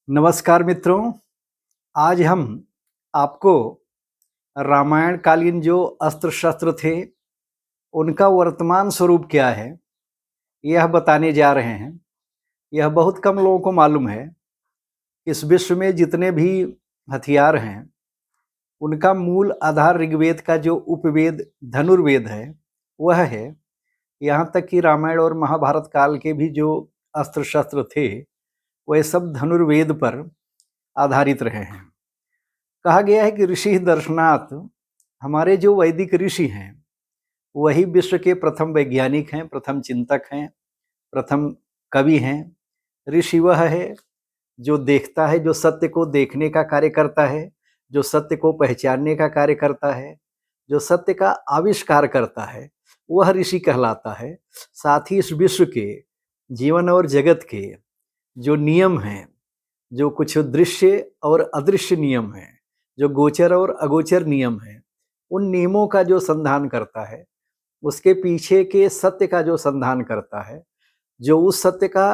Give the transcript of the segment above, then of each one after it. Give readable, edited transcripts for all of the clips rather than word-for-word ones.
नमस्कार मित्रों, आज हम आपको रामायण कालीन जो अस्त्र शस्त्र थे, उनका वर्तमान स्वरूप क्या है, यह बताने जा रहे हैं। यह बहुत कम लोगों को मालूम है। इस विश्व में जितने भी हथियार हैं, उनका मूल आधार ऋग्वेद का जो उपवेद धनुर्वेद है, वह है। यहाँ तक कि रामायण और महाभारत काल के भी जो अस्त्र शस्त्र थे, वह सब धनुर्वेद पर आधारित रहे हैं। कहा गया है कि ऋषि दर्शनात्, हमारे जो वैदिक ऋषि हैं वही विश्व के प्रथम वैज्ञानिक हैं, प्रथम चिंतक हैं, प्रथम कवि हैं। ऋषि वह है जो देखता है, जो सत्य को देखने का कार्य करता है, जो सत्य को पहचानने का कार्य करता है, जो सत्य का आविष्कार करता है, वह ऋषि कहलाता है। साथ ही इस विश्व के जीवन और जगत के जो नियम हैं, जो कुछ दृश्य और अदृश्य नियम हैं, जो गोचर और अगोचर नियम हैं, उन नियमों का जो संधान करता है, उसके पीछे के सत्य का जो संधान करता है, जो उस सत्य का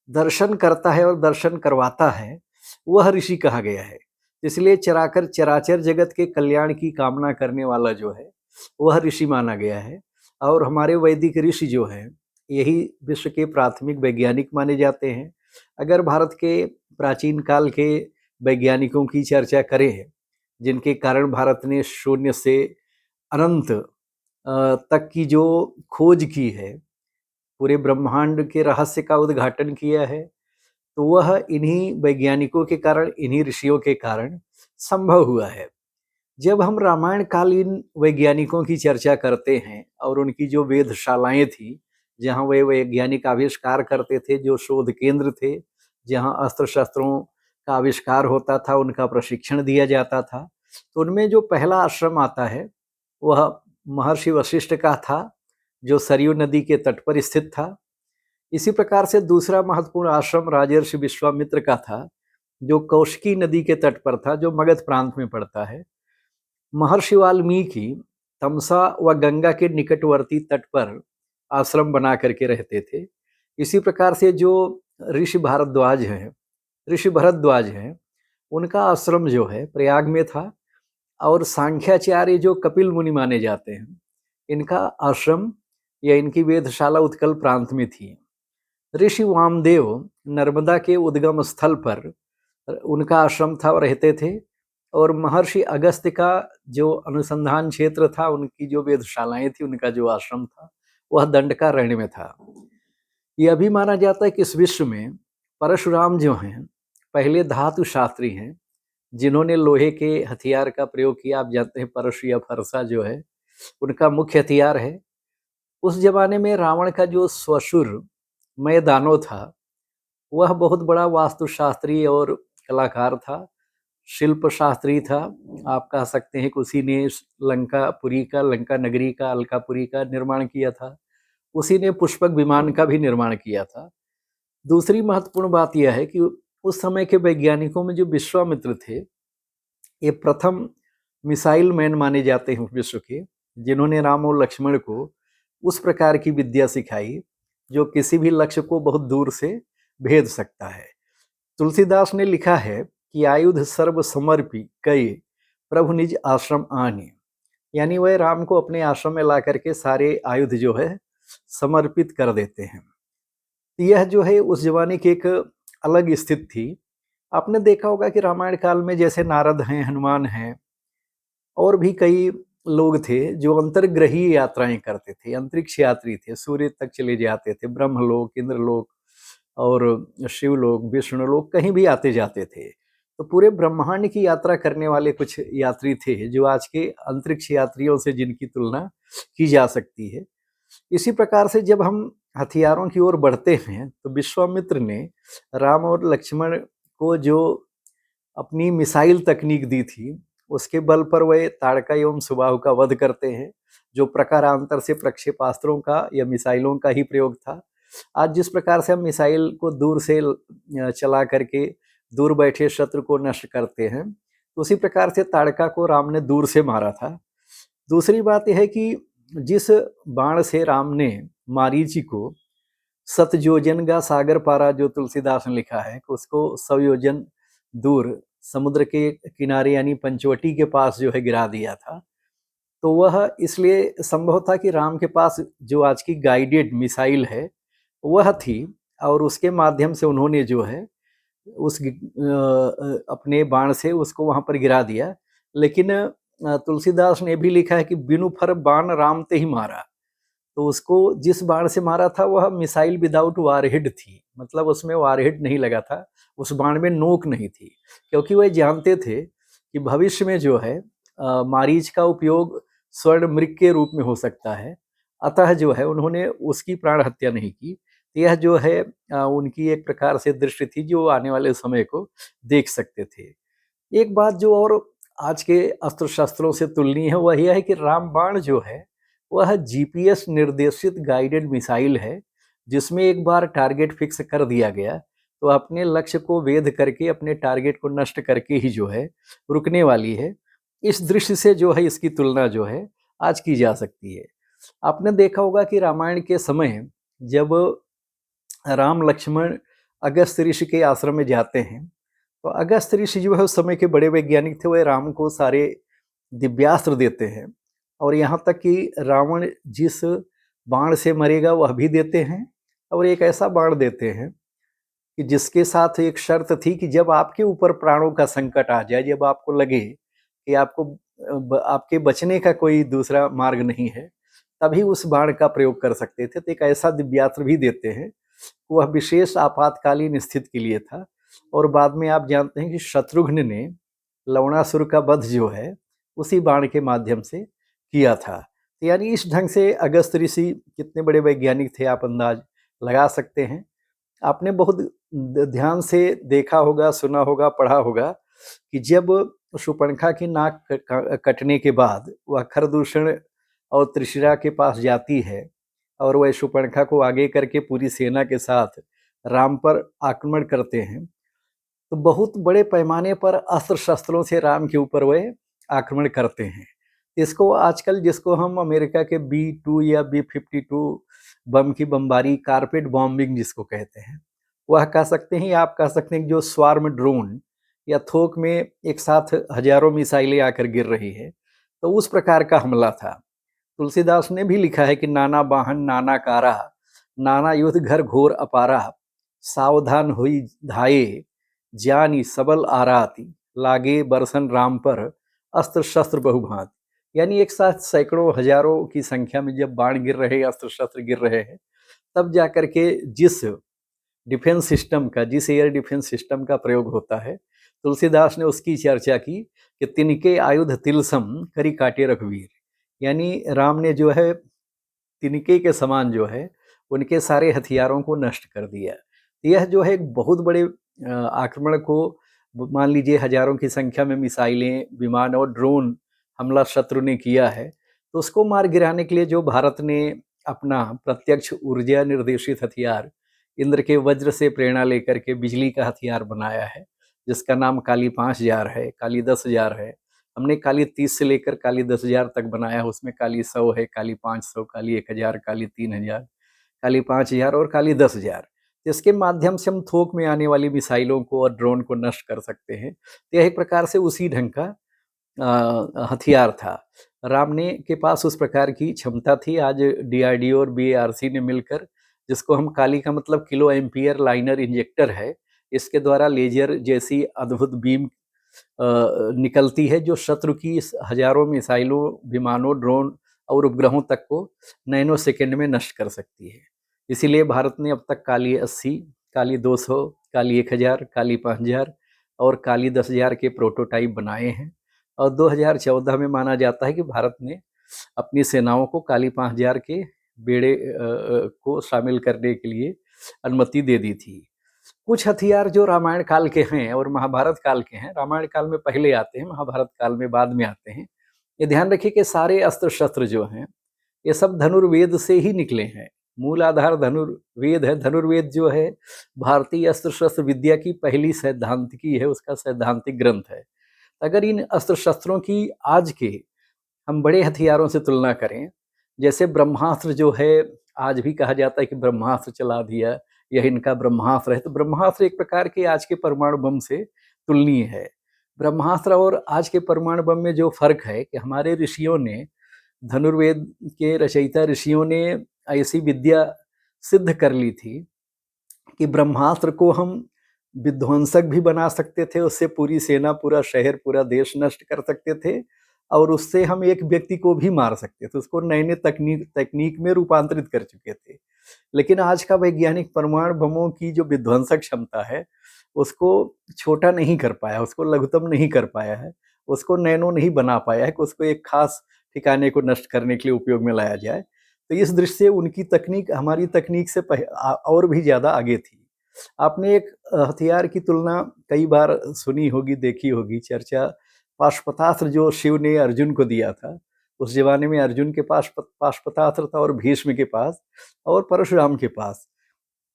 दर्शन करता है और दर्शन करवाता है, वह ऋषि कहा गया है। इसलिए चराचर जगत के कल्याण की कामना करने वाला जो है, वह ऋषि माना गया है। और हमारे वैदिक ऋषि जो हैं, यही विश्व के प्राथमिक वैज्ञानिक माने जाते हैं। अगर भारत के प्राचीन काल के वैज्ञानिकों की चर्चा करें, जिनके कारण भारत ने शून्य से अनंत तक की जो खोज की है, पूरे ब्रह्मांड के रहस्य का उद्घाटन किया है, तो वह इन्हीं वैज्ञानिकों के कारण, इन्हीं ऋषियों के कारण संभव हुआ है। जब हम रामायण कालीन वैज्ञानिकों की चर्चा करते हैं और उनकी जो वेधशालाएं थी, जहाँ वे वैज्ञानिक आविष्कार करते थे, जो शोध केंद्र थे, जहाँ अस्त्र शस्त्रों का आविष्कार होता था, उनका प्रशिक्षण दिया जाता था, तो उनमें जो पहला आश्रम आता है, वह महर्षि वशिष्ठ का था, जो सरयू नदी के तट पर स्थित था। इसी प्रकार से दूसरा महत्वपूर्ण आश्रम राजर्षि विश्वामित्र का था, जो कौशिकी नदी के तट पर था, जो मगध प्रांत में पड़ता है। महर्षि वाल्मीकि तमसा व गंगा के निकटवर्ती तट पर आश्रम बना करके रहते थे। इसी प्रकार से जो ऋषि भरद्वाज हैं, उनका आश्रम जो है प्रयाग में था। और सांख्याचार्य जो कपिल मुनि माने जाते हैं, इनका आश्रम या इनकी वेधशाला उत्कल प्रांत में थी। ऋषि वामदेव नर्मदा के उद्गम स्थल पर उनका आश्रम था, रहते थे। और महर्षि अगस्त्य का जो अनुसंधान क्षेत्र था, उनकी जो वेधशालाएं थी, उनका जो आश्रम था, वह दंडकारण्य में था। यह भी माना जाता है कि इस विश्व में परशुराम जो हैं, पहले धातु शास्त्री हैं, जिन्होंने लोहे के हथियार का प्रयोग किया। आप जानते हैं परशु या फरसा जो है, उनका मुख्य हथियार है। उस जमाने में रावण का जो स्वशुर मय दानव था, वह बहुत बड़ा वास्तुशास्त्री और कलाकार था, शिल्प शास्त्री था। आप कह सकते हैं कि उसी ने लंका नगरी का, अलकापुरी का निर्माण किया था। उसी ने पुष्पक विमान का भी निर्माण किया था। दूसरी महत्वपूर्ण बात यह है कि उस समय के वैज्ञानिकों में जो विश्वामित्र थे, ये प्रथम मिसाइल मैन माने जाते हैं विश्व के, जिन्होंने राम और लक्ष्मण को उस प्रकार की विद्या सिखाई जो किसी भी लक्ष्य को बहुत दूर से भेद सकता है। तुलसीदास ने लिखा है कि आयुध सर्व समर्पी कई प्रभु निज आश्रम आने, यानी वह राम को अपने आश्रम में ला करके सारे आयुध जो है समर्पित कर देते हैं। यह जो है उस जमाने की एक अलग स्थिति थी। आपने देखा होगा कि रामायण काल में जैसे नारद हैं, हनुमान हैं, और भी कई लोग थे जो अंतर्ग्रही यात्राएं करते थे, अंतरिक्ष यात्री थे, सूर्य तक चले जाते थे, ब्रह्मलोक, इंद्रलोक और शिवलोक, विष्णुलोक, कहीं भी आते जाते थे। तो पूरे ब्रह्मांड की यात्रा करने वाले कुछ यात्री थे, जो आज के अंतरिक्ष यात्रियों से जिनकी तुलना की जा सकती है। इसी प्रकार से जब हम हथियारों की ओर बढ़ते हैं, तो विश्वामित्र ने राम और लक्ष्मण को जो अपनी मिसाइल तकनीक दी थी, उसके बल पर वह ताड़का एवं सुबाहु का वध करते हैं, जो प्रकारांतर से प्रक्षेपास्त्रों का या मिसाइलों का ही प्रयोग था। आज जिस प्रकार से हम मिसाइल को दूर से चला करके दूर बैठे शत्रु को नष्ट करते हैं, उसी प्रकार से ताड़का को राम ने दूर से मारा था। दूसरी बात यह है कि जिस बाण से राम ने मारीची को सत योजन का सागर पारा, जो तुलसीदास ने लिखा है कि उसको 100 योजन दूर समुद्र के किनारे यानी पंचवटी के पास जो है गिरा दिया था। तो वह इसलिए संभव था कि राम के पास जो आज की गाइडेड मिसाइल है वह थी और उसके माध्यम से उन्होंने जो है अपने बाण से उसको वहां पर गिरा दिया। लेकिन तुलसीदास ने भी लिखा है कि बिनु फर बाण राम ते ही मारा। तो उसको जिस बाण से मारा था वह मिसाइल विदाउट वारहेड थी, मतलब उसमें वारहेड नहीं लगा था, उस बाण में नोक नहीं थी, क्योंकि वह जानते थे कि भविष्य में जो है मारीच का उपयोग स्वर्ण मृग के रूप में हो सकता है। अतः जो है उन्होंने उसकी प्राण हत्या नहीं की। यह जो है उनकी एक प्रकार से दृष्टि थी जो आने वाले समय को देख सकते थे। एक बात जो और आज के अस्त्र शस्त्रों से तुलनीय है वह यह है कि रामबाण जो है वह जीपीएस निर्देशित गाइडेड मिसाइल है, जिसमें एक बार टारगेट फिक्स कर दिया गया तो अपने लक्ष्य को वेध करके अपने टारगेट को नष्ट करके ही जो है रुकने वाली है। इस दृश्य से जो है इसकी तुलना जो है आज की जा सकती है। आपने देखा होगा कि रामायण के समय जब राम लक्ष्मण अगस्त्य ऋषि के आश्रम में जाते हैं तो अगस्त्य ऋषि जो है उस समय के बड़े वैज्ञानिक थे, वह राम को सारे दिव्यास्त्र देते हैं और यहाँ तक कि रावण जिस बाण से मरेगा वह भी देते हैं और एक ऐसा बाण देते हैं कि जिसके साथ एक शर्त थी कि जब आपके ऊपर प्राणों का संकट आ जाए, जब आपको लगे कि आपके बचने का कोई दूसरा मार्ग नहीं है, तभी उस बाण का प्रयोग कर सकते थे। तो एक ऐसा दिव्यास्त्र भी देते हैं, वह विशेष आपातकालीन स्थिति के लिए था। और बाद में आप जानते हैं कि शत्रुघ्न ने लवणासुर का वध जो है उसी बाण के माध्यम से किया था। तो यानी इस ढंग से अगस्त्य ऋषि कितने बड़े वैज्ञानिक थे आप अंदाज लगा सकते हैं। आपने बहुत ध्यान से देखा होगा, सुना होगा, पढ़ा होगा कि जब शूर्पणखा की नाक कटने के बाद वह खरदूषण और त्रिशिरा के पास जाती है और वह शूर्पणखा को आगे करके पूरी सेना के साथ राम पर आक्रमण करते हैं, तो बहुत बड़े पैमाने पर अस्त्र शस्त्रों से राम के ऊपर वह आक्रमण करते हैं। इसको आजकल जिसको हम अमेरिका के B-2 या B-52 बम की बमबारी, कारपेट बॉम्बिंग जिसको कहते हैं, वह कह सकते हैं या आप कह सकते हैं कि जो स्वार्म ड्रोन या थोक में एक साथ हजारों मिसाइलें आकर गिर रही है, तो उस प्रकार का हमला था। तुलसीदास ने भी लिखा है कि नाना बाहन नाना कारा, नाना युद्ध घर घोर अपारा, सावधान हुई धाये, ज्ञानी सबल आराती, लागे बरसन राम पर, अस्त्र शस्त्र बहुभांत। यानी एक साथ सैकड़ों हजारों की संख्या में जब बाण गिर रहे, अस्त्र शस्त्र गिर रहे हैं, तब जाकर के जिस डिफेंस सिस्टम का, जिस एयर डिफेंस सिस्टम का प्रयोग होता है, तुलसीदास ने उसकी चर्चा की कि तिनके आयुध तिलसम करी काटे रघुवीर। यानी राम ने जो है तिनके के समान जो है उनके सारे हथियारों को नष्ट कर दिया। यह जो है एक बहुत बड़े आक्रमण को, मान लीजिए हजारों की संख्या में मिसाइलें, विमान और ड्रोन हमला शत्रु ने किया है, तो उसको मार गिराने के लिए जो भारत ने अपना प्रत्यक्ष ऊर्जा निर्देशित हथियार इंद्र के वज्र से प्रेरणा लेकर के बिजली का हथियार बनाया है, जिसका नाम काली 5000 है, काली 10,000 है। हमने काली 30 से लेकर काली 10,000 तक बनाया है। उसमें काली 100 है, काली 500, काली 1000, काली 3000, काली 5000 और काली 10,000। इसके माध्यम से हम थोक में आने वाली मिसाइलों को और ड्रोन को नष्ट कर सकते हैं। तो यह एक प्रकार से उसी ढंग का हथियार था। राम ने के पास उस प्रकार की क्षमता थी। आज डीआरडीओ और बीएआरसी ने मिलकर, जिसको हम काली का मतलब किलो एम्पियर लाइनर इंजेक्टर है, इसके द्वारा लेजर जैसी अद्भुत बीम निकलती है जो शत्रु की हजारों मिसाइलों, विमानों, ड्रोन और उपग्रहों तक को नैनो सेकंड में नष्ट कर सकती है। इसीलिए भारत ने अब तक काली 80, काली 200, काली 1000, काली 5000 और काली 10,000 के प्रोटोटाइप बनाए हैं। और 2014 में माना जाता है कि भारत ने अपनी सेनाओं को काली 5000 के बेड़े को शामिल करने के लिए अनुमति दे दी थी। कुछ हथियार जो रामायण काल के हैं और महाभारत काल के हैं, रामायण काल में पहले आते हैं, महाभारत काल में बाद में आते हैं। ये ध्यान रखिए कि सारे अस्त्र शस्त्र जो हैं ये सब धनुर्वेद से ही निकले हैं। मूल आधार धनुर्वेद है। धनुर्वेद जो है भारतीय अस्त्र शस्त्र विद्या की पहली सैद्धांतिकी है, उसका सैद्धांतिक ग्रंथ है। अगर इन अस्त्र शस्त्रों की आज के हम बड़े हथियारों से तुलना करें, जैसे ब्रह्मास्त्र जो है, आज भी कहा जाता है कि ब्रह्मास्त्र चला दिया, यह इनका ब्रह्मास्त्र है। तो ब्रह्मास्त्र एक प्रकार के आज के परमाणु बम से तुलनीय है। ब्रह्मास्त्र और आज के परमाणु बम में जो फ़र्क है कि हमारे ऋषियों ने, धनुर्वेद के रचयिता ऋषियों ने ऐसी विद्या सिद्ध कर ली थी कि ब्रह्मास्त्र को हम विध्वंसक भी बना सकते थे, उससे पूरी सेना, पूरा शहर, पूरा देश नष्ट कर सकते थे और उससे हम एक व्यक्ति को भी मार सकते थे। उसको नए-नए तकनीक में रूपांतरित कर चुके थे। लेकिन आज का वैज्ञानिक परमाणु बमों की जो विध्वंसक क्षमता है, उसको छोटा नहीं कर पाया, उसको लघुतम नहीं कर पाया है, उसको नैनो नहीं बना पाया है कि उसको एक खास ठिकाने को नष्ट करने के लिए उपयोग में लाया जाए। तो इस दृष्टि से उनकी तकनीक हमारी तकनीक से और भी ज़्यादा आगे थी। आपने एक हथियार की तुलना कई बार सुनी होगी, देखी होगी चर्चा, पाशुपतास्त्र जो शिव ने अर्जुन को दिया था। उस ज़माने में अर्जुन के पास पाशुपतास्त्र था और भीष्म के पास और परशुराम के पास।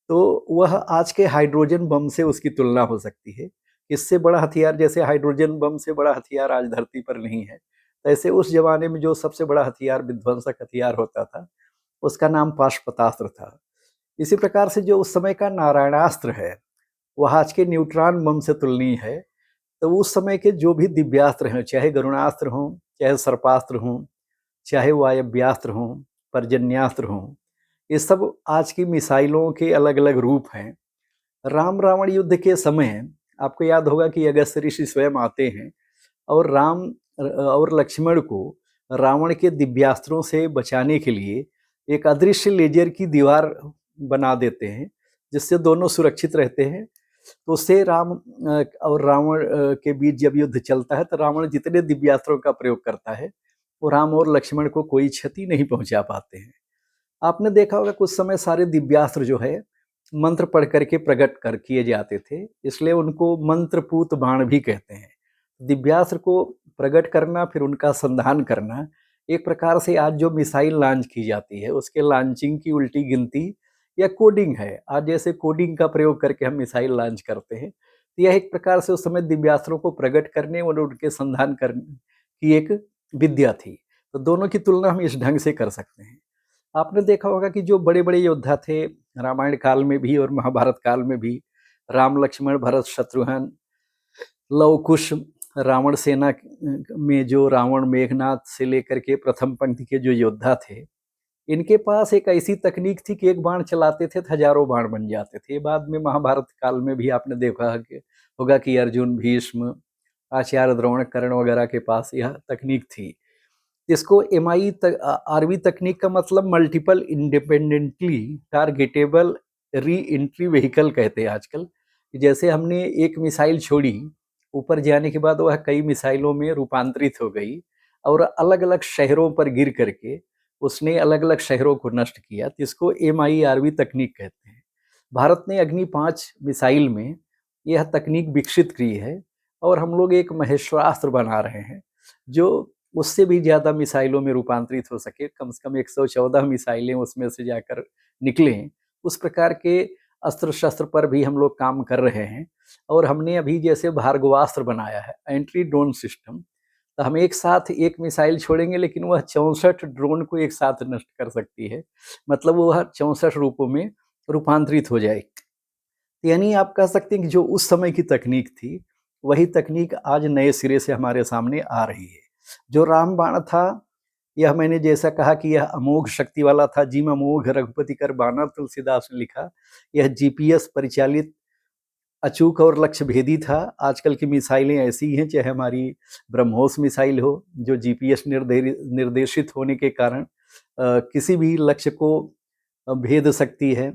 तो वह आज के हाइड्रोजन बम से उसकी तुलना हो सकती है। इससे बड़ा हथियार, जैसे हाइड्रोजन बम से बड़ा हथियार आज धरती पर नहीं है, ऐसे उस ज़माने में जो सबसे बड़ा हथियार, विध्वंसक हथियार होता था, उसका नाम पाशुपतास्त्र था। इसी प्रकार से जो उस समय का नारायणास्त्र है, वह आज के न्यूट्रॉन बम से तुलनीय है। तो उस समय के जो भी दिव्यास्त्र हैं, चाहे गरुणास्त्र हों, चाहे सर्पास्त्र हों, चाहे वायव्यास्त्र हों, पर्जन्यास्त्र हों, ये सब आज की मिसाइलों के अलग-अलग रूप हैं। राम-रावण युद्ध के समय आपको याद होगा कि अगस्त्य ऋषि स्वयं आते हैं और राम और लक्ष्मण को रावण के दिव्यास्त्रों से बचाने के लिए एक अदृश्य लेजर की दीवार बना देते हैं, जिससे दोनों सुरक्षित रहते हैं। तो उससे राम और रावण के बीच जब युद्ध चलता है, तो रावण जितने दिव्यास्त्रों का प्रयोग करता है, वो राम और लक्ष्मण को कोई क्षति नहीं पहुंचा पाते हैं। आपने देखा होगा कुछ समय सारे दिव्यास्त्र जो है मंत्र पढ़ करके प्रकट कर किए जाते थे, इसलिए उनको मंत्रपूत बाण भी कहते हैं। दिव्यास्त्र को प्रकट करना, फिर उनका संधान करना, एक प्रकार से आज जो मिसाइल लॉन्च की जाती है उसके लॉन्चिंग की उल्टी गिनती या कोडिंग है। आज जैसे कोडिंग का प्रयोग करके हम मिसाइल लॉन्च करते हैं, तो यह एक प्रकार से उस समय दिव्यास्त्रों को प्रकट करने और उनके संधान करने की एक विद्या थी। तो दोनों की तुलना हम इस ढंग से कर सकते हैं। आपने देखा होगा कि जो बड़े-बड़े योद्धा थे, रामायण काल में भी और महाभारत काल में भी, राम, लक्ष्मण, भरत, शत्रुघ्न, लव कुश, रावण सेना में जो रावण, मेघनाद से लेकर के प्रथम पंक्ति के जो योद्धा थे, इनके पास एक ऐसी तकनीक थी कि एक बाण चलाते थे तो हजारों बाण बन जाते थे। बाद में महाभारत काल में भी आपने देखा होगा कि अर्जुन, भीष्म, आचार्य द्रोण, कर्ण वगैरह के पास यह तकनीक थी। इसको आरवी तकनीक का मतलब multiple independently targetable re entry vehicle कहते हैं आजकल। जैसे हमने एक मिसाइल छोड़ी, ऊपर जाने के बाद वह कई मिसाइलों में रूपांतरित हो गई और अलग-अलग शहरों पर गिर करके उसने अलग-अलग शहरों को नष्ट किया, तो इसको एमआईआरवी तकनीक कहते हैं। भारत ने अग्नि 5 मिसाइल में यह तकनीक विकसित की है और हम लोग एक महेश्वरास्त्र बना रहे हैं, जो उससे भी ज़्यादा मिसाइलों में रूपांतरित हो सके। कम से कम 114 मिसाइलें उसमें से जाकर निकलें, उस प्रकार के अस्त्र-शस्त्र पर भी हम लोग काम कर रहे हैं। और हमने अभी जैसे भार्गवास्त्र बनाया है, एंटी ड्रोन सिस्टम, तो हम एक साथ एक मिसाइल छोड़ेंगे लेकिन वह 64 ड्रोन को एक साथ नष्ट कर सकती है। मतलब वह 64 रूपों में रूपांतरित हो जाएगी। यानी आप कह सकते हैं कि जो उस समय की तकनीक थी, वही तकनीक आज नए सिरे से हमारे सामने आ रही है। जो रामबाण था, यह मैंने जैसा कहा कि यह अमोघ शक्ति वाला था। जिम अमोघ रघुपति कर बाना, तुलसीदास ने लिखा। यह जीपीएस परिचालित, अचूक और लक्ष्य भेदी था। आजकल की मिसाइलें ऐसी ही हैं, चाहे हमारी ब्रह्मोस मिसाइल हो, जो जीपीएस निर्देशित होने के कारण किसी भी लक्ष्य को भेद सकती है।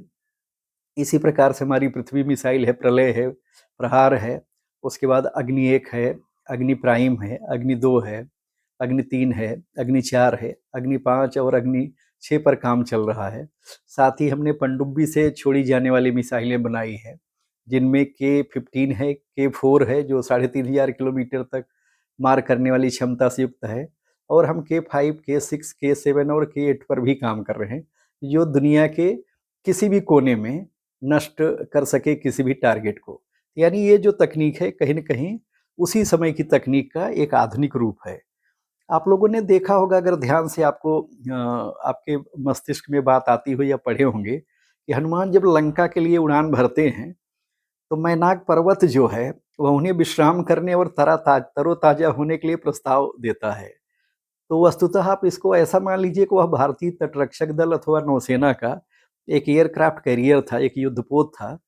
इसी प्रकार से हमारी पृथ्वी मिसाइल है, प्रलय है, प्रहार है, उसके बाद अग्नि 1 है, अग्नि प्राइम है, अग्नि 2 है, अग्नि 3 है, अग्नि 4 है, अग्नि 5 और अग्नि 6 पर काम चल रहा है। साथ ही हमने पनडुब्बी से छोड़ी जाने वाली मिसाइलें बनाई हैं, जिनमें के-15 है, के-4 है, जो 3500 किलोमीटर तक मार करने वाली क्षमता से युक्त है, और हम के-5, के-6, के-7 और के-8 पर भी काम कर रहे हैं, जो दुनिया के किसी भी कोने में नष्ट कर सके किसी भी टारगेट को। यानी ये जो तकनीक है, कहीं न कहीं उसी समय की तकनीक का एक आधुनिक रूप है। आप लोगों ने देखा होगा, अगर ध्यान से आपको आपके मस्तिष्क में बात आती हो या पढ़े होंगे, कि हनुमान जब लंका के लिए उड़ान भरते हैं, तो मैनाक पर्वत जो है, वह उन्हें विश्राम करने और तरोताजा होने के लिए प्रस्ताव देता है। तो वस्तुतः आप इसको ऐसा मान लीजिए कि वह भारतीय तटरक्षक दल अथवा नौसेना का एक एयरक्राफ्ट कैरियर था, एक युद्धपोत था,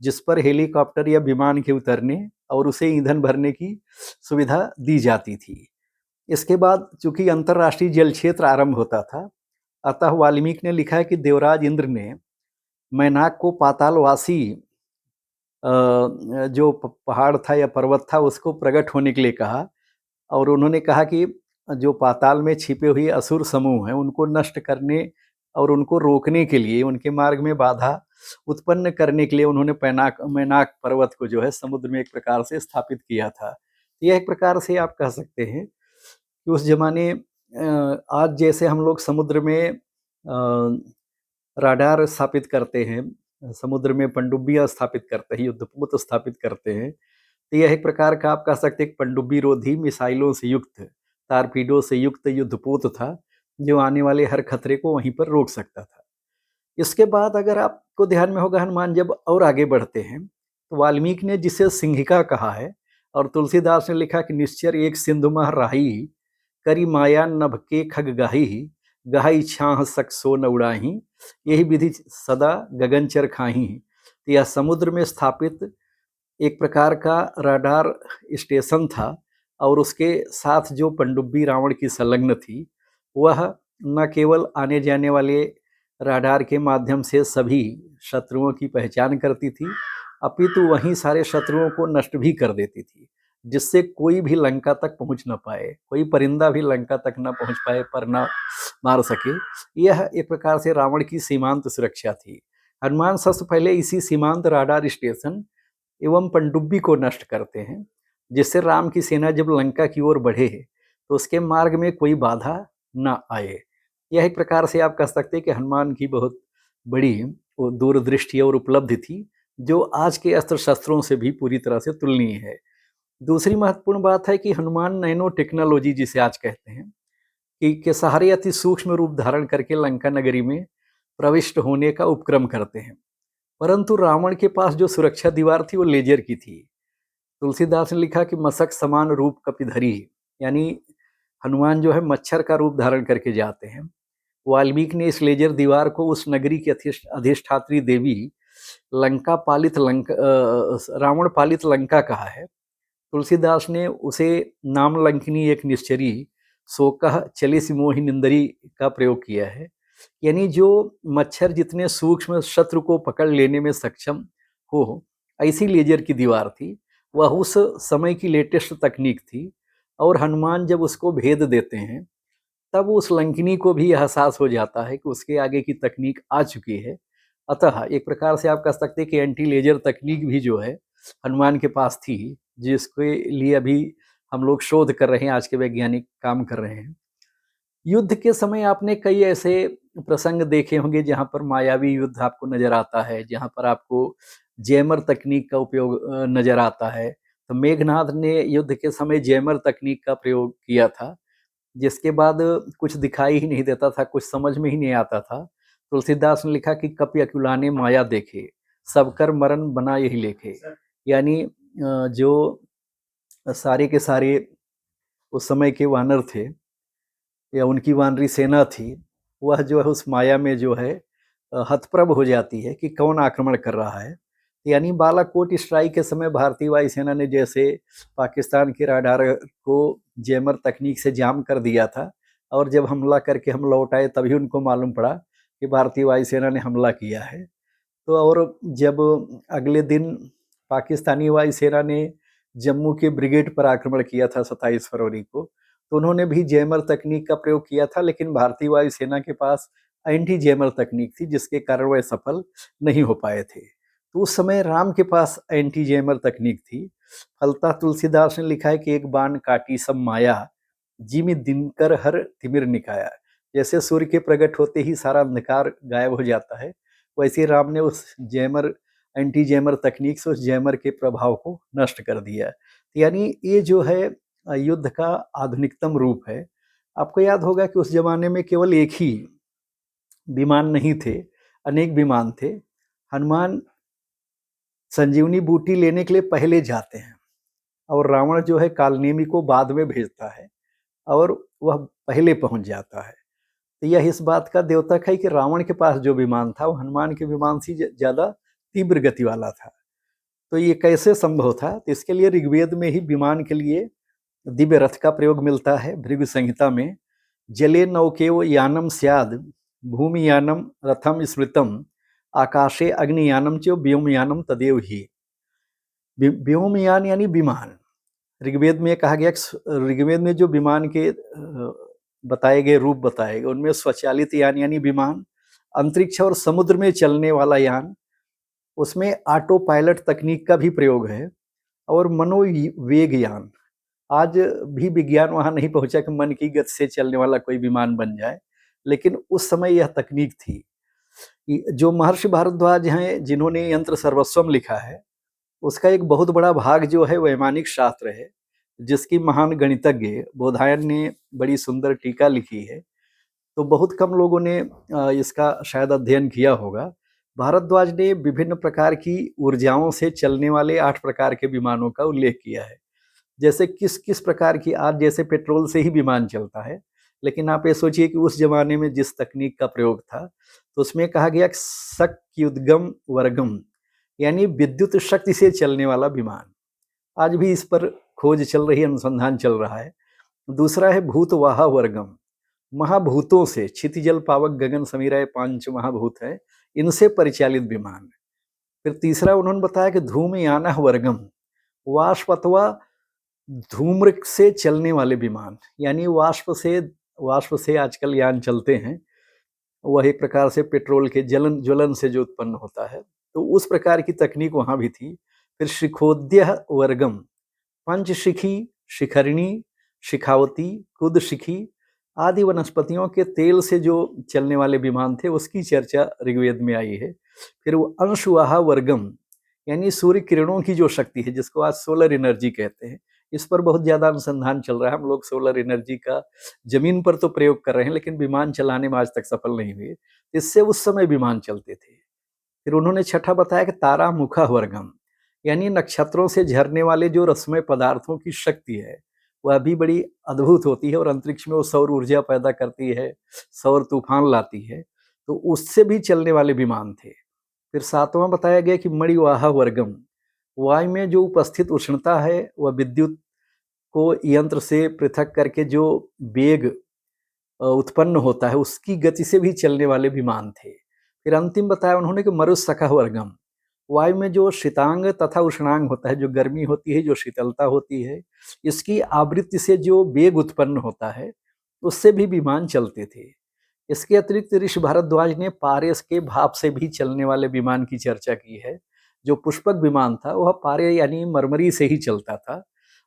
जिस पर हेलीकॉप्टर या विमान के उतरने और उसे ईंधन भरने की सुविधा दी जाती थी। इसके बाद चूंकि अंतर्राष्ट्रीय जल क्षेत्र आरंभ होता था, अतः वाल्मीकि ने लिखा है कि देवराज इंद्र ने मैनाक को पातालवासी जो पहाड़ था या पर्वत था उसको प्रकट होने के लिए कहा, और उन्होंने कहा कि जो पाताल में छिपे हुए असुर समूह हैं उनको नष्ट करने और उनको रोकने के लिए, उनके मार्ग में बाधा उत्पन्न करने के लिए उन्होंने मैनाक पर्वत को जो है समुद्र में एक प्रकार से स्थापित किया था। यह एक प्रकार से आप कह सकते हैं कि उस जमाने आज जैसे हम लोग समुद्र में राडार स्थापित करते हैं, समुद्र में पनडुब्बियां स्थापित करते हैं, युद्धपोत स्थापित करते हैं, तो यह एक प्रकार का आप कह सकते हैं पनडुब्बी रोधी मिसाइलों से युक्त, टारपीडो से युक्त युद्धपोत था, जो आने वाले हर खतरे को वहीं पर रोक सकता था। इसके बाद अगर आपको ध्यान में होगा, हनुमान जब और आगे बढ़ते हैं तो वाल्मीकि ने जिसे सिंहिका कहा है और तुलसीदास ने लिखा कि निश्चर एक सिंधु मह राही, करी माया नभ के खग गाही, गाही छाह सक सो न उड़ाही, यही विधि सदा गगनचर खाही। तो यह समुद्र में स्थापित एक प्रकार का राडार स्टेशन था, और उसके साथ जो पनडुब्बी रावण की संलग्न थी, वह न केवल आने जाने वाले राडार के माध्यम से सभी शत्रुओं की पहचान करती थी, अपितु वहीं सारे शत्रुओं को नष्ट भी कर देती थी, जिससे कोई भी लंका तक पहुंच न पाए, कोई परिंदा भी लंका तक न पहुंच पाए, पर न मार सके। यह एक प्रकार से रावण की सीमांत सुरक्षा थी। हनुमान सबसे पहले इसी सीमांत राडार स्टेशन एवं पनडुब्बी को नष्ट करते हैं, जिससे राम की सेना जब लंका की ओर बढ़े तो उसके मार्ग में कोई बाधा न आए। यह एक प्रकार से आप कह सकते हैं कि हनुमान की बहुत बड़ी दूरदृष्टि और उपलब्धि थी, जो आज के अस्त्र शस्त्रों से भी पूरी तरह से तुलनीय है। दूसरी महत्वपूर्ण बात है कि हनुमान नैनो टेक्नोलॉजी जिसे आज कहते हैं कि के सहारे अति सूक्ष्म रूप धारण करके लंका नगरी में प्रविष्ट होने का उपक्रम करते हैं। परंतु रावण के पास जो सुरक्षा दीवार थी वो लेजर की थी। तुलसीदास ने लिखा कि मशक समान रूप कपिधरी, यानी हनुमान जो है मच्छर का रूप धारण करके जाते हैं। वाल्मीकि ने इस लेजर दीवार को उस नगरी की अधिष्ठात्री देवी रावण पालित लंका कहा है। तुलसीदास ने उसे नाम लंकिनी एक निश्चरी सोकह चलिस मोहि निंदरी का प्रयोग किया है, यानी जो मच्छर जितने सूक्ष्म शत्रु को पकड़ लेने में सक्षम हो, ऐसी लेजर की दीवार थी। वह उस समय की लेटेस्ट तकनीक थी, और हनुमान जब उसको भेद देते हैं तब उस लंकिनी को भी एहसास हो जाता है कि उसके आगे की तकनीक आ चुकी है। अतः एक प्रकार से आप कह सकते हैं कि एंटी लेजर तकनीक भी जो है हनुमान के पास थी, जिसके लिए अभी हम लोग शोध कर रहे हैं, आज के वैज्ञानिक काम कर रहे हैं। युद्ध के समय आपने कई ऐसे प्रसंग देखे होंगे जहां पर मायावी युद्ध आपको नजर आता है, जहां पर आपको जैमर तकनीक का उपयोग नजर आता है। तो मेघनाद ने युद्ध के समय जैमर तकनीक का प्रयोग किया था, जिसके बाद कुछ दिखाई ही नहीं देता था, कुछ समझ में ही नहीं आता था। तुलसीदास ने लिखा कि कपि अकुलाने माया देखे, सबकर मरण बना यही लेखे, यानी जो सारे के सारे उस समय के वानर थे या उनकी वानरी सेना थी, वह जो है उस माया में जो है हतप्रभ हो जाती है कि कौन आक्रमण कर रहा है। यानी बालाकोट स्ट्राइक के समय भारतीय वायुसेना ने जैसे पाकिस्तान के राडार को जैमर तकनीक से जाम कर दिया था, और जब हमला करके हम लौट आए तभी उनको मालूम पड़ा कि भारतीय वायुसेना ने हमला किया है। तो और जब अगले दिन पाकिस्तानी वायुसेना ने जम्मू के ब्रिगेड पर आक्रमण किया था 27 फरवरी को, तो उन्होंने भी जैमर तकनीक का प्रयोग किया था, लेकिन भारतीय वायुसेना के पास एंटी जैमर तकनीक थी, जिसके कारण वह सफल नहीं हो पाए थे। तो उस समय राम के पास एंटी जैमर तकनीक थी। फलता तुलसीदास ने लिखा है कि एक बाण काटी सब माया, जिमि दिनकर हर तिमिर निकाया। जैसे सूर्य के प्रकट होते ही सारा अंधकार गायब हो जाता है, वैसे राम ने उस जैमर एंटी जैमर तकनीक से उस जैमर के प्रभाव को नष्ट कर दिया। यानी ये जो है युद्ध का आधुनिकतम रूप है। आपको याद होगा कि उस जमाने में केवल एक ही विमान नहीं थे, अनेक विमान थे। हनुमान संजीवनी बूटी लेने के लिए पहले जाते हैं, और रावण जो है कालनेमी को बाद में भेजता है और वह पहले पहुंच जाता है। तो यह इस बात का द्योतक है कि रावण के पास जो विमान था वो हनुमान के विमान से ज्यादा तीव्र गति वाला था। तो ये कैसे संभव था? तो इसके लिए ऋग्वेद में ही विमान के लिए दिव्य रथ का प्रयोग मिलता है। भृगु संहिता में जले नौकेव यानम स्याद भूमि यानम रथम स्मृतम आकाशे अग्नियानम च व्योमयानम तदेव ही। व्योमयान यानी विमान। ऋग्वेद में कहा गया, ऋग्वेद में जो विमान के बताए गए रूप बताए गए उनमें स्वचालित यान यानी विमान, अंतरिक्ष और समुद्र में चलने वाला यान, उसमें ऑटो पायलट तकनीक का भी प्रयोग है, और मनोवेग यान। आज भी विज्ञान वहां नहीं पहुंचा कि मन की गति से चलने वाला कोई विमान बन जाए, लेकिन उस समय यह तकनीक थी। जो महर्षि भारद्वाज हैं जिन्होंने यंत्र सर्वस्वम लिखा है, उसका एक बहुत बड़ा भाग जो है वैमानिक शास्त्र है, जिसकी महान गणितज्ञ बोधायन ने बड़ी सुंदर टीका लिखी है। तो बहुत कम लोगों ने इसका शायद अध्ययन किया होगा। भारद्वाज ने विभिन्न प्रकार की ऊर्जाओं से चलने वाले 8 प्रकार के विमानों का उल्लेख किया है। जैसे किस किस प्रकार की, आज जैसे पेट्रोल से ही विमान चलता है, लेकिन आप ये सोचिए कि उस जमाने में जिस तकनीक का प्रयोग था, तो उसमें कहा गया शक्युद्गम वर्गम, यानी विद्युत शक्ति से चलने वाला विमान। आज भी इस पर खोज चल रही है, अनुसंधान चल रहा है। दूसरा है भूतवाह वर्गम, महाभूतों से, क्षितिजल पावक गगन समीराय 5 महाभूत है, इनसे परिचालित विमान। फिर तीसरा उन्होंने बताया कि धूमयान वर्गम, वाष्प धूम्र से चलने वाले विमान, यानी वाष्प से आजकल यान चलते हैं, वह एक प्रकार से पेट्रोल के ज्वलन से जो उत्पन्न होता है, तो उस प्रकार की तकनीक वहां भी थी। फिर शिखोद्य वर्गम, पंचशिखी, शिखरिणी, शिखावती, कुदशिखी आदि वनस्पतियों के तेल से जो चलने वाले विमान थे, उसकी चर्चा ऋग्वेद में आई है। फिर वो अंशुवाहा वर्गम, यानी सूर्य किरणों की जो शक्ति है, जिसको आज सोलर एनर्जी कहते हैं, इस पर बहुत ज्यादा अनुसंधान चल रहा है। हम लोग सोलर एनर्जी का जमीन पर तो प्रयोग कर रहे हैं, लेकिन विमान चलाने में आज तक सफल नहीं हुए। इससे उस समय विमान चलते थे। फिर उन्होंने छठा बताया कि तारा मुखा वर्गम, यानी नक्षत्रों से झरने वाले जो रसमय पदार्थों की शक्ति है, वह भी बड़ी अद्भुत होती है और अंतरिक्ष में वो सौर ऊर्जा पैदा करती है, सौर तूफान लाती है, तो उससे भी चलने वाले विमान थे। फिर सातवां बताया गया कि मणिवाह वर्गम, वायु में जो उपस्थित उष्णता है वह विद्युत को यंत्र से पृथक करके जो वेग उत्पन्न होता है, उसकी गति से भी चलने वाले विमान थे। फिर अंतिम बताया उन्होंने कि मरुसखा वर्गम, वायु में जो शीतांग तथा उष्णांग होता है, जो गर्मी होती है, जो शीतलता होती है, इसकी आवृत्ति से जो वेग उत्पन्न होता है, उससे भी विमान चलते थे। इसके अतिरिक्त ऋषि भारद्वाज ने पारेस के भाप से भी चलने वाले विमान की चर्चा की है। जो पुष्पक विमान था वह पारे यानी मरमरी से ही चलता था।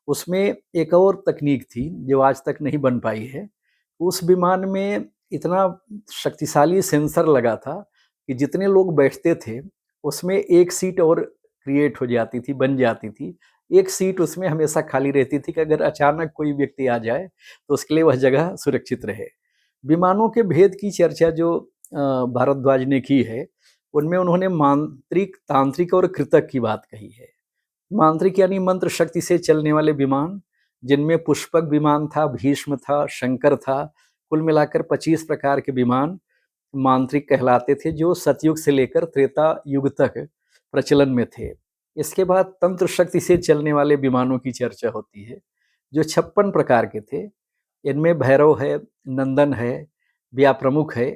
उसमें एक और तकनीक थी जो आज तक नहीं बन पाई है। उस विमान में इतना शक्तिशाली सेंसर लगा था कि जितने लोग बैठते थे उसमें एक सीट और क्रिएट हो जाती थी, बन जाती थी। एक सीट उसमें हमेशा खाली रहती थी कि अगर अचानक कोई व्यक्ति आ जाए तो उसके लिए वह जगह सुरक्षित रहे। विमानों के भेद की चर्चा जो भारद्वाज ने की है, उनमें उन्होंने मांत्रिक, तांत्रिक और कृतक की बात कही है। मांत्रिक यानी मंत्र शक्ति से चलने वाले विमान, जिनमें पुष्पक विमान था, भीष्म था, शंकर था, कुल मिलाकर 25 प्रकार के विमान मांत्रिक कहलाते थे, जो सतयुग से लेकर त्रेता युग तक प्रचलन में थे। इसके बाद तंत्र शक्ति से चलने वाले विमानों की चर्चा होती है, जो 56 प्रकार के थे। इनमें भैरव है, नंदन है, व्याप्रमुख है।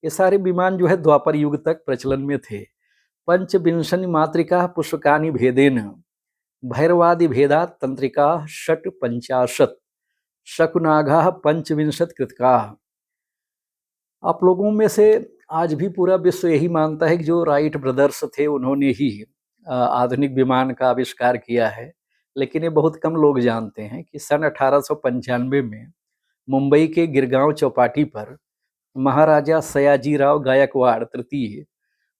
ये सारे विमान जो है द्वापर युग तक प्रचलन में थे। पंचविंशनि मातृका पुष्पकानि भेदेन भैरवादि भेदा तंत्रिका षट पंचाशत शकुनागा पंचविंशत कृतका। आप लोगों में से आज भी पूरा विश्व यही मानता है कि जो राइट ब्रदर्स थे उन्होंने ही आधुनिक विमान का आविष्कार किया है, लेकिन ये बहुत कम लोग जानते हैं कि सन 1895 में मुंबई के गिरगांव चौपाटी पर महाराजा सयाजीराव गायकवाड़ तृतीय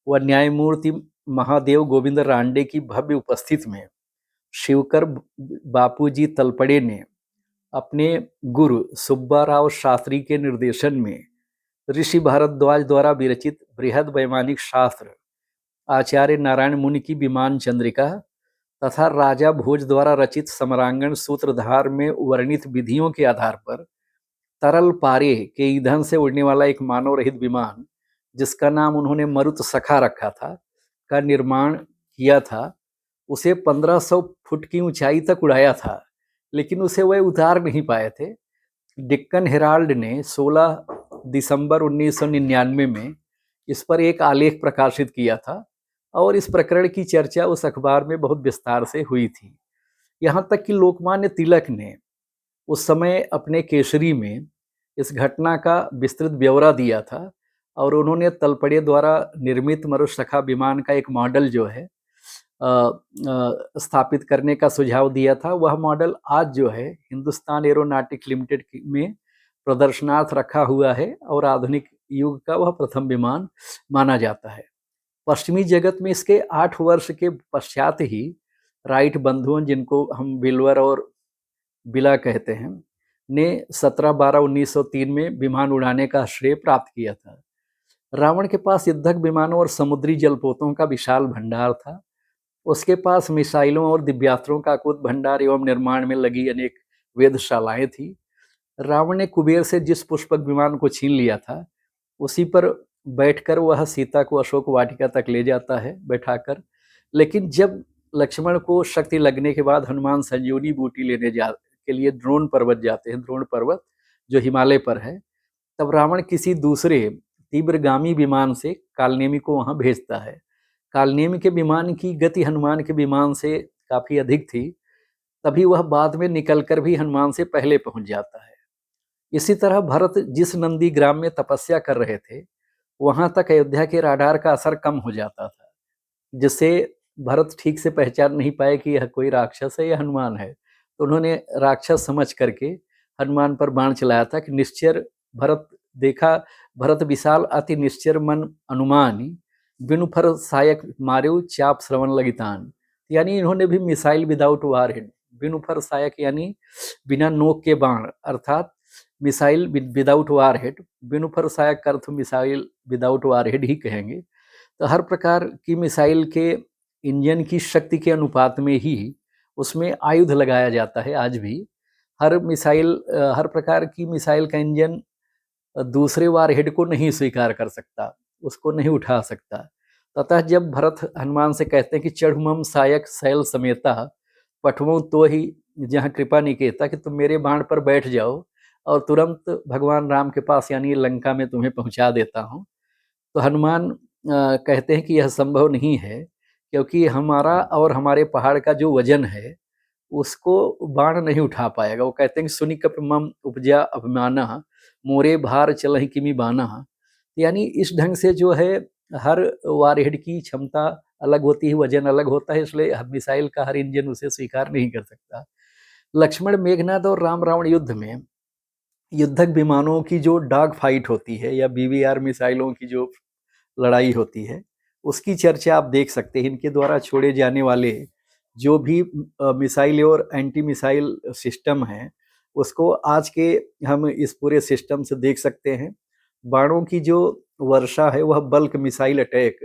व न्यायमूर्ति महादेव गोविंद रांडे की भव्य उपस्थिति में शिवकर बापूजी तलपड़े ने अपने गुरु सुब्बाराव शास्त्री के निर्देशन में ऋषि भारद्वाज द्वारा विरचित बृहद वैमानिक शास्त्र आचार्य नारायण मुनि की विमान चंद्रिका तथा राजा भोज द्वारा रचित समरांगण सूत्रधार में वर्णित विधियों के आधार पर तरल पारे के ईंधन से उड़ने वाला एक मानव रहित विमान, जिसका नाम उन्होंने मरुत सखा रखा था, का निर्माण किया था। उसे 1500 फुट की ऊंचाई तक उड़ाया था, लेकिन उसे वह उतार नहीं पाए थे। डेक्कन हेराल्ड ने 16 दिसंबर 1999 में इस पर एक आलेख प्रकाशित किया था और इस प्रकरण की चर्चा उस अखबार में बहुत विस्तार से हुई थी। यहाँ तक कि लोकमान्य तिलक ने उस समय अपने केसरी में इस घटना का विस्तृत ब्यौरा दिया था और उन्होंने तलपड़े द्वारा निर्मित मरुसखा विमान का एक मॉडल जो है स्थापित करने का सुझाव दिया था। वह मॉडल आज जो है हिंदुस्तान एरोनॉटिक लिमिटेड में प्रदर्शनार्थ रखा हुआ है और आधुनिक युग का वह प्रथम विमान माना जाता है। पश्चिमी जगत में इसके 8 वर्ष के पश्चात ही राइट बंधुओं, जिनको हम बिलवर और बिला कहते हैं, ने 17/12/1903 में विमान उड़ाने का श्रेय प्राप्त किया था। रावण के पास युद्धक विमानों और समुद्री जलपोतों का विशाल भंडार था। उसके पास मिसाइलों और दिव्यास्त्रों का अकूत भंडार एवं निर्माण में लगी अनेक वेधशालाएं थी। रावण ने कुबेर से जिस पुष्पक विमान को छीन लिया था, उसी पर बैठकर वह सीता को अशोक वाटिका तक ले जाता है बैठाकर। लेकिन जब लक्ष्मण को शक्ति लगने के बाद हनुमान संजीवनी बूटी लेने के लिए द्रोण पर्वत जाते हैं, द्रोण पर्वत जो हिमालय पर है, तब रावण किसी दूसरे तीव्रगामी विमान से कालनेमी को वहां भेजता है। कालनेमी के विमान की गति हनुमान के विमान से काफी अधिक थी, तभी वह बाद में निकलकर भी हनुमान से पहले पहुंच जाता है। इसी तरह भरत जिस नंदी ग्राम में तपस्या कर रहे थे, वहां तक अयोध्या के राडार का असर कम हो जाता था, जिससे भरत ठीक से पहचान नहीं पाए कि यह कोई राक्षस है या हनुमान है। तो उन्होंने राक्षस समझ करके हनुमान पर बाण चलाया था कि निश्चर भरत देखा, भरत विशाल अति निश्चर मन अनुमान, बिनु फर सायक मार्यो चाप श्रवण लगितान। यानी इन्होंने भी मिसाइल विदाउट वारहेड, बिनु फर सायक यानी बिना नोक के बाण, अर्थात मिसाइल विदाउट वारहेड, बिनु फर सायक का अर्थ मिसाइल विदाउट वारहेड ही कहेंगे। तो हर प्रकार की मिसाइल के इंजन की शक्ति के अनुपात में ही उसमें आयुध लगाया जाता है। आज भी हर मिसाइल, हर प्रकार की मिसाइल का इंजन दूसरे वारहेड को नहीं स्वीकार कर सकता, उसको नहीं उठा सकता। तथा जब भरत हनुमान से कहते हैं कि चढ़ुमम सायक शैल समेता पठवों तो ही जहाँ कृपा निकेता, कि तुम मेरे बाण पर बैठ जाओ और तुरंत भगवान राम के पास यानी लंका में तुम्हें पहुंचा देता हूँ। तो हनुमान कहते हैं कि यह संभव नहीं है, क्योंकि हमारा और हमारे पहाड़ का जो वजन है उसको बाण नहीं उठा पाएगा। वो कहते हैं कि सुनि कप मम उपजा अभिमाना, मोरे भार चलहि किमि बाना। यानी इस ढंग से जो है हर वारहेड की क्षमता अलग होती है, वजन अलग होता है, इसलिए मिसाइल का हर इंजन उसे स्वीकार नहीं कर सकता। लक्ष्मण, मेघनाद और राम रावण युद्ध में युद्धक विमानों की जो डॉग फाइट होती है या बीवीआर मिसाइलों की जो लड़ाई होती है, उसकी चर्चा आप देख सकते हैं। इनके द्वारा छोड़े जाने वाले जो भी मिसाइल और एंटी मिसाइल सिस्टम है, उसको आज के हम इस पूरे सिस्टम से देख सकते हैं। बाणों की जो वर्षा है वह बल्क मिसाइल अटैक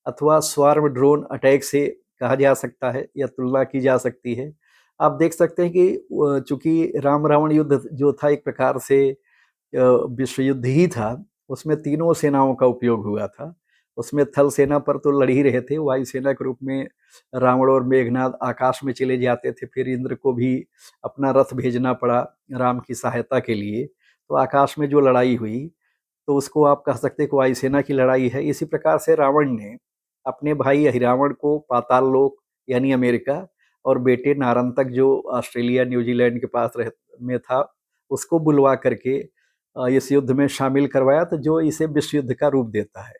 अथवा स्वार्म ड्रोन अटैक से कहा जा सकता है या तुलना की जा सकती है। आप देख सकते हैं कि चूंकि राम रावण युद्ध जो था एक प्रकार से विश्व युद्ध ही था, उसमें तीनों सेनाओं का उपयोग हुआ था। उसमें थल सेना पर तो लड़ ही रहे थे, वायुसेना के रूप में रावण और मेघनाद आकाश में चले जाते थे। फिर इंद्र को भी अपना रथ भेजना पड़ा राम की सहायता के लिए, तो आकाश में जो लड़ाई हुई तो उसको आप कह सकते हैं कि वायुसेना की लड़ाई है। इसी प्रकार से रावण ने अपने भाई अहिरावण को पाताल लोक यानी अमेरिका और बेटे नारंतक जो ऑस्ट्रेलिया न्यूजीलैंड के पास में था, उसको बुलवा करके इस युद्ध में शामिल करवाया, तो जो इसे विश्व युद्ध का रूप देता है,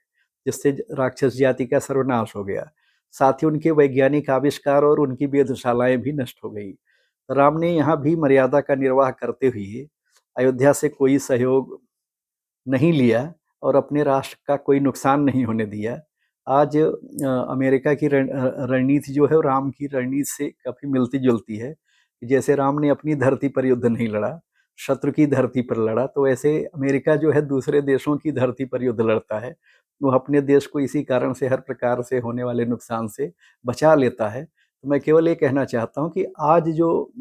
जिससे राक्षस जाति का सर्वनाश हो गया। साथ ही उनके वैज्ञानिक आविष्कार और उनकी वेधशालाएं भी नष्ट हो गई। राम ने यहाँ भी मर्यादा का निर्वाह करते हुए अयोध्या से कोई सहयोग नहीं लिया और अपने राष्ट्र का कोई नुकसान नहीं होने दिया। आज अमेरिका की रणनीति जो है राम की रणनीति से काफी मिलती जुलती है। जैसे राम ने अपनी धरती पर युद्ध नहीं लड़ा, शत्रु की धरती पर लड़ा, तो वैसे अमेरिका जो है दूसरे देशों की धरती पर युद्ध लड़ता है। वो अपने देश को इसी कारण से हर प्रकार से होने वाले नुकसान से बचा लेता है। तो मैं केवल ये कहना चाहता हूँ कि आज जो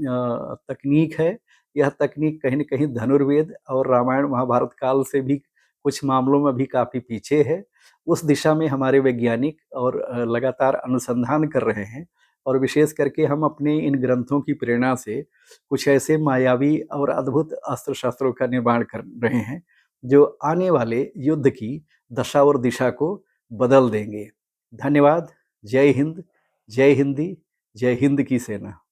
तकनीक है, यह तकनीक कहीं न कहीं धनुर्वेद और रामायण महाभारत काल से भी कुछ मामलों में भी काफ़ी पीछे है। उस दिशा में हमारे वैज्ञानिक और लगातार अनुसंधान कर रहे हैं और विशेष करके हम अपने इन ग्रंथों की प्रेरणा से कुछ ऐसे मायावी और अद्भुत अस्त्र-शस्त्रों का निर्माण कर रहे हैं, जो आने वाले युद्ध की दशा और दिशा को बदल देंगे। धन्यवाद। जय हिंद, जय हिंदी, जय हिंद की सेना।